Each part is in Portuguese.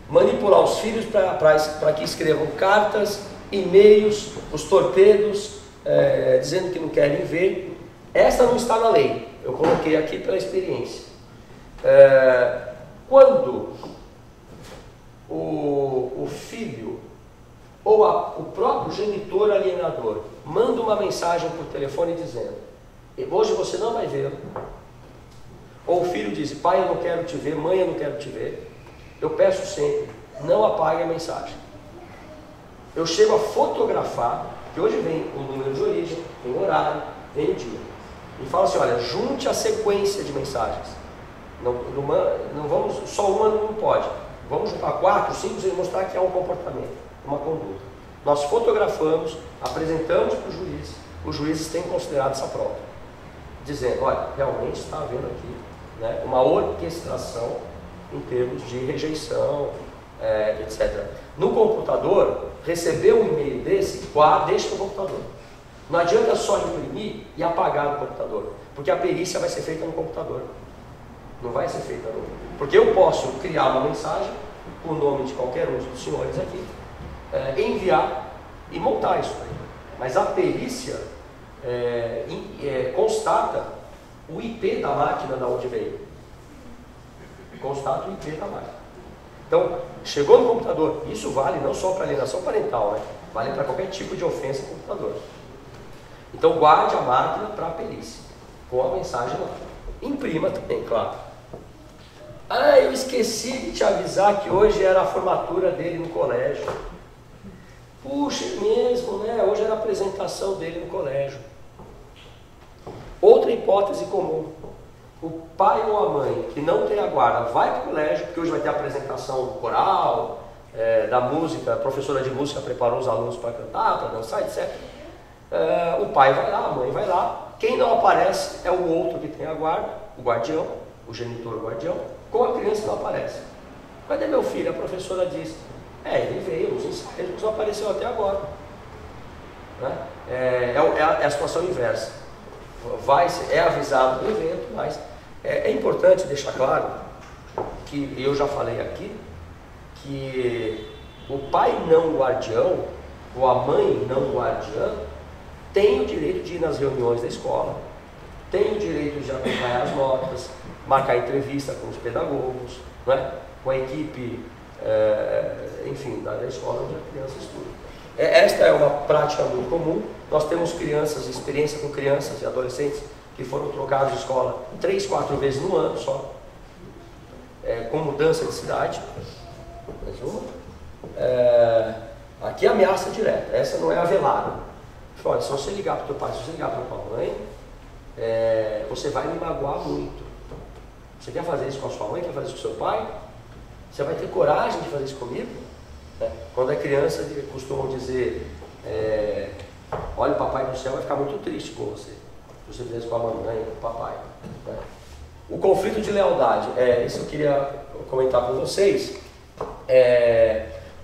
manipular os filhos para que escrevam cartas, e-mails, os torpedos, dizendo que não querem ver. Essa não está na lei, eu coloquei aqui pela experiência. Quando o filho ou o próprio genitor alienador manda uma mensagem por telefone dizendo: hoje você não vai ver, ou o filho diz: pai, eu não quero te ver, mãe, eu não quero te ver, eu peço sempre, não apague a mensagem. Eu chego a fotografar, que hoje vem o número de origem, vem o horário, vem o dia, e falo assim: olha, junte a sequência de mensagens, não vamos, só uma não pode, vamos juntar 4, 5 e mostrar que há um comportamento, uma conduta. Nós fotografamos, apresentamos para o juiz, os juízes têm considerado essa prova, dizendo: olha, realmente está havendo aqui, né, uma orquestração em termos de rejeição, etc. No computador, receber um e-mail desse, deixa no computador. Não adianta só imprimir e apagar no computador, porque a perícia vai ser feita no computador, não vai ser feita no... Porque eu posso criar uma mensagem com o nome de qualquer um dos senhores aqui, enviar e montar isso aí. Mas a perícia constata o IP da máquina da onde veio. Constata o IP da máquina. Então, chegou no computador, isso vale não só para alienação parental, né? Vale para qualquer tipo de ofensa no computador. Então, guarde a máquina para a perícia, com a mensagem lá. Imprima também, claro. Ah, eu esqueci de te avisar que hoje era a formatura dele no colégio. Puxa, é mesmo, né? Hoje era a apresentação dele no colégio. Outra hipótese comum: o pai ou a mãe que não tem a guarda vai para o colégio, porque hoje vai ter a apresentação coral, da música, a professora de música preparou os alunos para cantar, para dançar, etc. O pai vai lá, a mãe vai lá. Quem não aparece é o outro que tem a guarda, o guardião, o genitor, o guardião, com a criança que não aparece. Cadê meu filho? A professora diz: ele veio nos ensaios, mas não apareceu até agora. Né? É a situação inversa. É avisado do evento, mas é importante deixar claro que eu já falei aqui que o pai não guardião ou a mãe não guardiã tem o direito de ir nas reuniões da escola, tem o direito de acompanhar as notas, marcar entrevista com os pedagogos, né? Com a equipe, enfim, da escola onde a criança estuda. Esta é uma prática muito comum. Nós temos experiência com crianças e adolescentes que foram trocados de escola 3, 4 vezes no ano só, com mudança de cidade. Mais uma. Aqui é ameaça direta, essa não é a velada. Olha, se você ligar para o teu pai, se você ligar para a tua mãe, você vai me magoar muito. Você quer fazer isso com a sua mãe, quer fazer isso com o seu pai? Você vai ter coragem de fazer isso comigo? Quando é criança, costumam dizer: olha, o papai do céu vai ficar muito triste com você, se você fizer isso com a mamãe, com o papai. Né? O conflito de lealdade, isso eu queria comentar com vocês.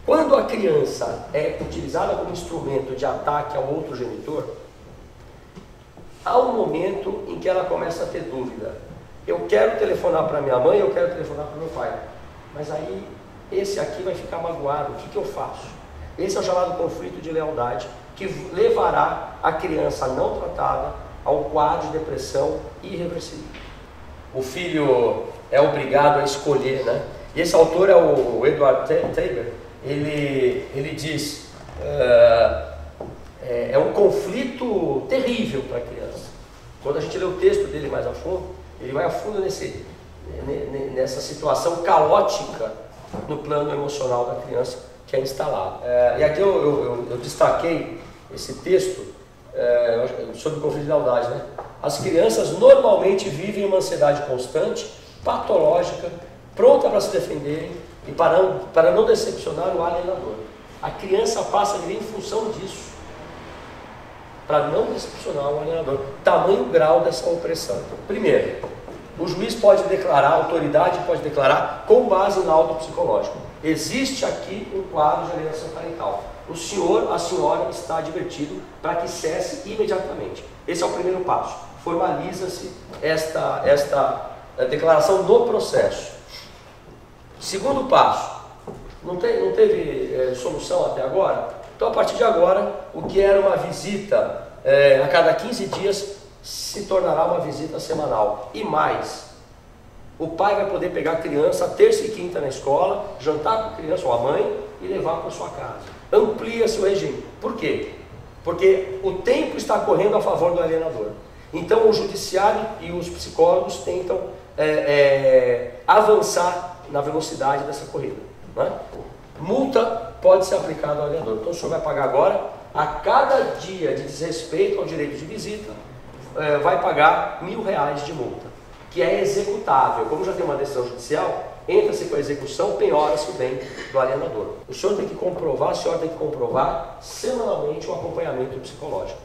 Quando a criança é utilizada como instrumento de ataque ao outro genitor, há um momento em que ela começa a ter dúvida. Eu quero telefonar para minha mãe, eu quero telefonar para meu pai, mas aí esse aqui vai ficar magoado, o que eu faço? Esse é o chamado conflito de lealdade, que levará a criança não tratada ao quadro de depressão irreversível. O filho é obrigado a escolher, né? E esse autor é o Edward Taber. Ele diz: é um conflito terrível para a criança. Quando a gente lê o texto dele mais a fundo, ele vai a fundo nessa situação caótica no plano emocional da criança que é instalado. E aqui eu destaquei esse texto sobre o conflito de lealdade, né? As crianças normalmente vivem uma ansiedade constante, patológica, pronta para se defenderem e para não decepcionar o alienador. A criança passa a viver em função disso, para não decepcionar o alienador. Tamanho grau dessa opressão. Primeiro, o juiz pode declarar, a autoridade pode declarar com base em laudo psicológico: existe aqui um quadro de alienação parental. O senhor, a senhora está advertido para que cesse imediatamente. Esse é o primeiro passo. Formaliza-se esta declaração do processo. Segundo passo, Não teve solução até agora? Então, a partir de agora, o que era uma visita a cada 15 dias se tornará uma visita semanal. E mais, o pai vai poder pegar a criança terça e quinta na escola, jantar com a criança ou a mãe e levar para sua casa. Amplia-se o regime. Por quê? Porque o tempo está correndo a favor do alienador. Então, o judiciário e os psicólogos tentam avançar na velocidade dessa corrida, né? Multa pode ser aplicada ao alienador. Então, o senhor vai pagar agora, a cada dia de desrespeito ao direito de visita, vai pagar R$1.000 de multa, que é executável. Como já tem uma decisão judicial, entra-se com a execução, penhora-se o bem do alienador. O senhor tem que comprovar, a senhora tem que comprovar semanalmente o acompanhamento psicológico.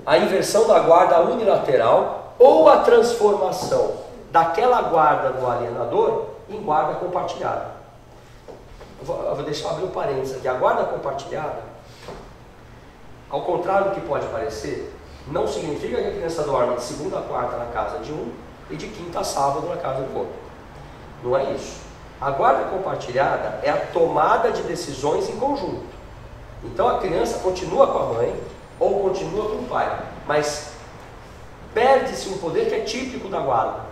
A inversão da guarda unilateral ou a transformação daquela guarda do alienador em guarda compartilhada. Eu vou deixar abrir um parênteses aqui. A guarda compartilhada, ao contrário do que pode parecer, não significa que a criança dorme de segunda a quarta na casa de um e de quinta a sábado na casa do outro. Não é isso. A guarda compartilhada é a tomada de decisões em conjunto. Então a criança continua com a mãe ou continua com o pai, mas perde-se um poder que é típico da guarda.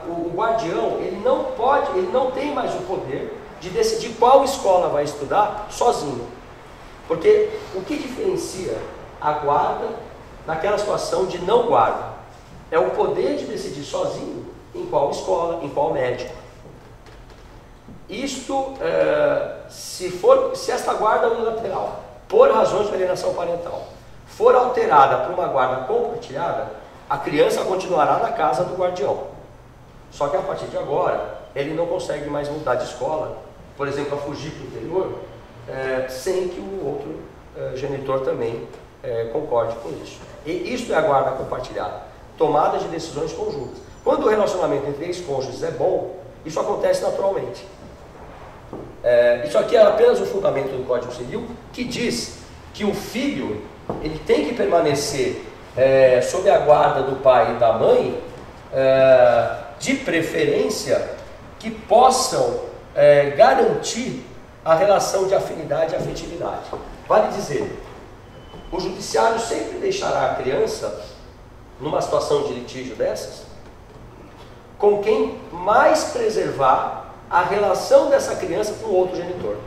O guardião, ele não tem mais o poder de decidir qual escola vai estudar sozinho. Porque o que diferencia a guarda naquela situação de não guarda é o poder de decidir sozinho em qual escola, em qual médico. Isto, se esta guarda unilateral, por razões de alienação parental, for alterada por uma guarda compartilhada, a criança continuará na casa do guardião. Só que a partir de agora, ele não consegue mais mudar de escola, por exemplo, a fugir para o interior, sem que o outro genitor também concorde com isso. E isso é a guarda compartilhada, tomada de decisões conjuntas. Quando o relacionamento entre ex-cônjuges é bom, isso acontece naturalmente. Isso aqui é apenas o fundamento do Código Civil, que diz que o filho ele tem que permanecer sob a guarda do pai e da mãe, de preferência que possam garantir a relação de afinidade e afetividade. Vale dizer, o judiciário sempre deixará a criança, numa situação de litígio dessas, com quem mais preservar a relação dessa criança com o outro genitor.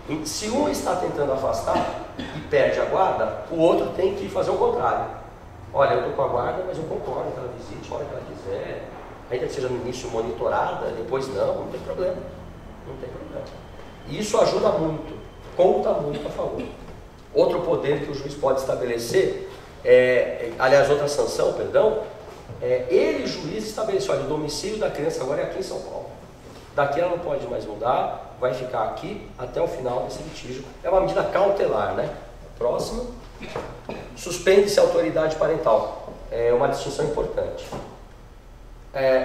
E se um está tentando afastar e perde a guarda, o outro tem que fazer o contrário. Olha, eu estou com a guarda, mas eu concordo que ela visite a hora que ela quiser, ainda que seja no início monitorada, depois não tem problema. Não tem problema. E isso ajuda muito, conta muito a favor. Outro poder que o juiz pode estabelecer, aliás, outra sanção, perdão, ele, juiz, estabelece, olha, o domicílio da criança agora é aqui em São Paulo. Daqui ela não pode mais mudar, vai ficar aqui até o final desse litígio. É uma medida cautelar, né? Próximo. Suspende-se a autoridade parental. É uma distinção importante.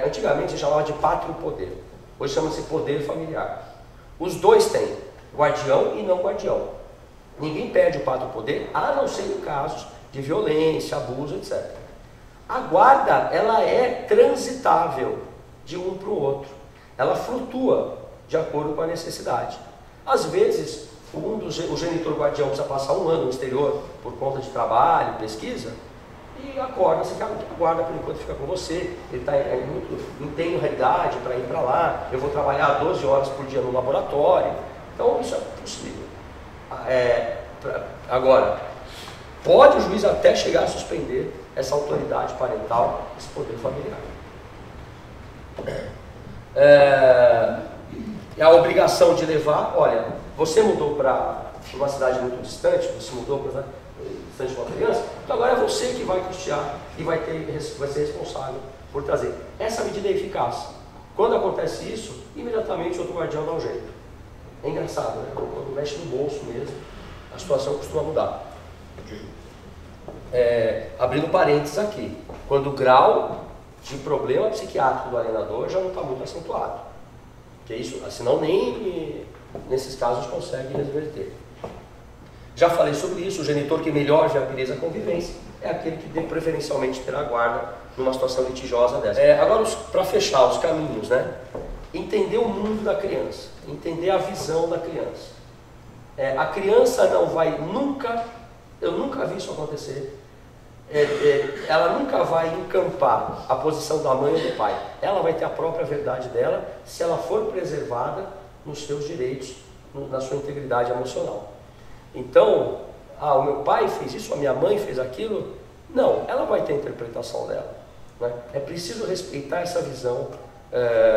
Antigamente se chamava de pátrio poder. Hoje chama-se poder familiar. Os dois têm, guardião e não guardião. Ninguém perde o pátrio poder, a não ser em casos de violência, abuso, etc. A guarda, ela é transitável de um para o outro. Ela flutua de acordo com a necessidade. Às vezes, o genitor guardião precisa passar um ano no exterior por conta de trabalho, pesquisa, e acorda-se que a guarda por enquanto fica com você, ele está em tenra-idade para ir para lá, eu vou trabalhar 12 horas por dia no laboratório. Então isso é possível. Agora, pode o juiz até chegar a suspender essa autoridade parental, esse poder familiar. A obrigação de levar, olha, você mudou para uma cidade muito distante, você mudou para distante de uma criança, então agora é você que vai custear e vai ser responsável por trazer. Essa medida é eficaz. Quando acontece isso, imediatamente o outro guardião dá um jeito. É engraçado, né? Quando mexe no bolso mesmo, a situação costuma mudar. Abrindo parênteses aqui, quando o grau de problema psiquiátrico do alienador já não está muito acentuado. Que isso, senão nem nesses casos consegue reverter. Já falei sobre isso, o genitor que melhor viabiliza a convivência é aquele que preferencialmente terá guarda numa situação litigiosa dessa. Agora, para fechar os caminhos, né? entender o mundo da criança, entender a visão da criança. A criança não vai nunca, eu nunca vi isso acontecer, ela nunca vai encampar a posição da mãe ou do pai. Ela vai ter a própria verdade dela se ela for preservada nos seus direitos, na sua integridade emocional. Então, o meu pai fez isso, a minha mãe fez aquilo. Não, ela vai ter a interpretação dela, né? É preciso respeitar essa visão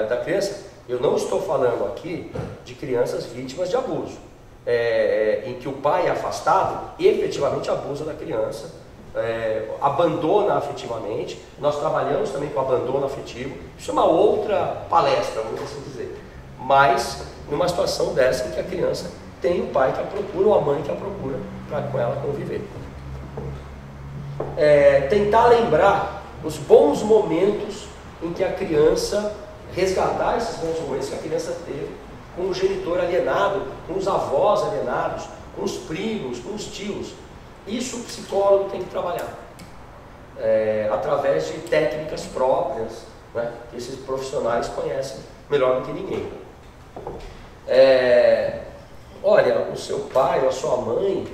da criança. Eu não estou falando aqui de crianças vítimas de abuso, em que o pai é afastado e efetivamente abusa da criança, abandona afetivamente. Nós trabalhamos também com abandono afetivo, isso é uma outra palestra, vamos assim dizer. Mas numa situação dessa em que a criança tem o pai que a procura ou a mãe que a procura para com ela conviver. Tentar lembrar os bons momentos em que a criança, resgatar esses bons momentos que a criança teve com o genitor alienado, com os avós alienados, com os primos, com os tios. Isso o psicólogo tem que trabalhar, através de técnicas próprias, né, que esses profissionais conhecem melhor do que ninguém. Olha, o seu pai ou a sua mãe,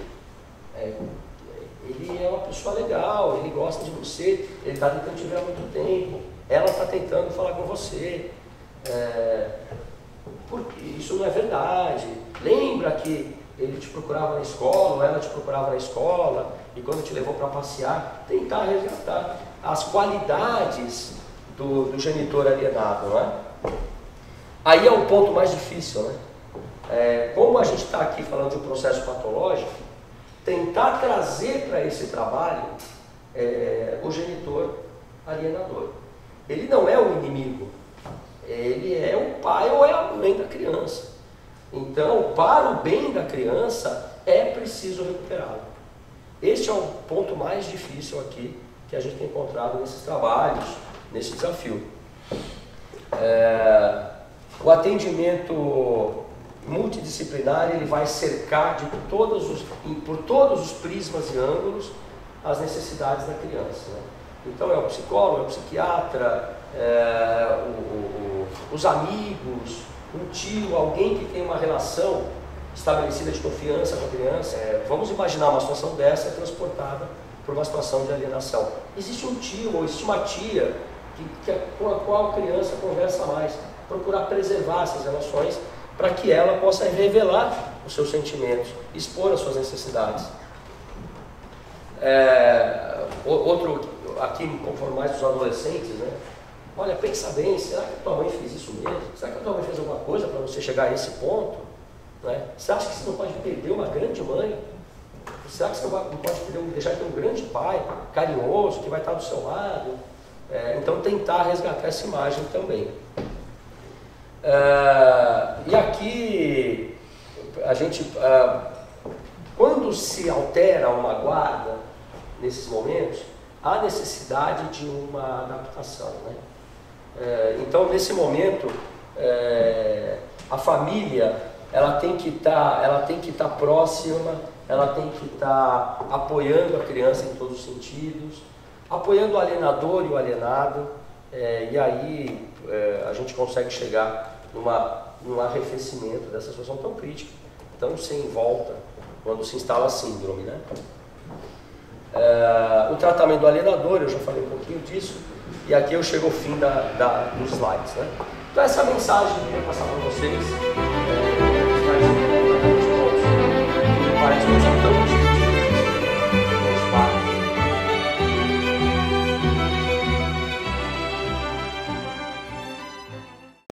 ele é uma pessoa legal, ele gosta de você, ele está tentando te ver há muito tempo, ela está tentando falar com você, porque isso não é verdade. Lembra que ele te procurava na escola, ou ela te procurava na escola, e quando te levou para passear, tentar resgatar as qualidades do genitor alienado, não é? Aí é o ponto mais difícil, né? Como a gente está aqui falando de um processo patológico, tentar trazer para esse trabalho o genitor alienador. Ele não é o inimigo, ele é o pai ou é a mãe da criança. Então, para o bem da criança, é preciso recuperá-lo. Este é o ponto mais difícil aqui que a gente tem encontrado nesses trabalhos, nesse desafio. O atendimento multidisciplinar, ele vai cercar por todos os prismas e ângulos as necessidades da criança, né? Então é o psicólogo, é o psiquiatra, os amigos, um tio, alguém que tem uma relação estabelecida de confiança com a criança. Vamos imaginar uma situação dessa transportada por uma situação de alienação. Existe um tio ou existe uma tia com a qual a criança conversa mais, procurar preservar essas relações para que ela possa revelar os seus sentimentos, expor as suas necessidades. Outro, aqui conforme mais dos adolescentes, né? Olha, pensa bem, será que a tua mãe fez isso mesmo? Será que a tua mãe fez alguma coisa para você chegar a esse ponto? Né? Você acha que você não pode perder uma grande mãe? Será que você não pode deixar de ter um grande pai, carinhoso, que vai estar do seu lado? Então tentar resgatar essa imagem também. E aqui, a gente, quando se altera uma guarda, nesses momentos, há necessidade de uma adaptação, né? Então, nesse momento, a família, ela tem que estar próxima, ela tem que estar apoiando a criança em todos os sentidos, apoiando o alienador e o alienado, e aí a gente consegue chegar num arrefecimento dessa situação tão crítica, tão sem volta, quando se instala a síndrome, né? O tratamento do alienador, eu já falei um pouquinho disso, e aqui eu chego ao fim dos slides, né? Então essa mensagem que eu queria passar para vocês.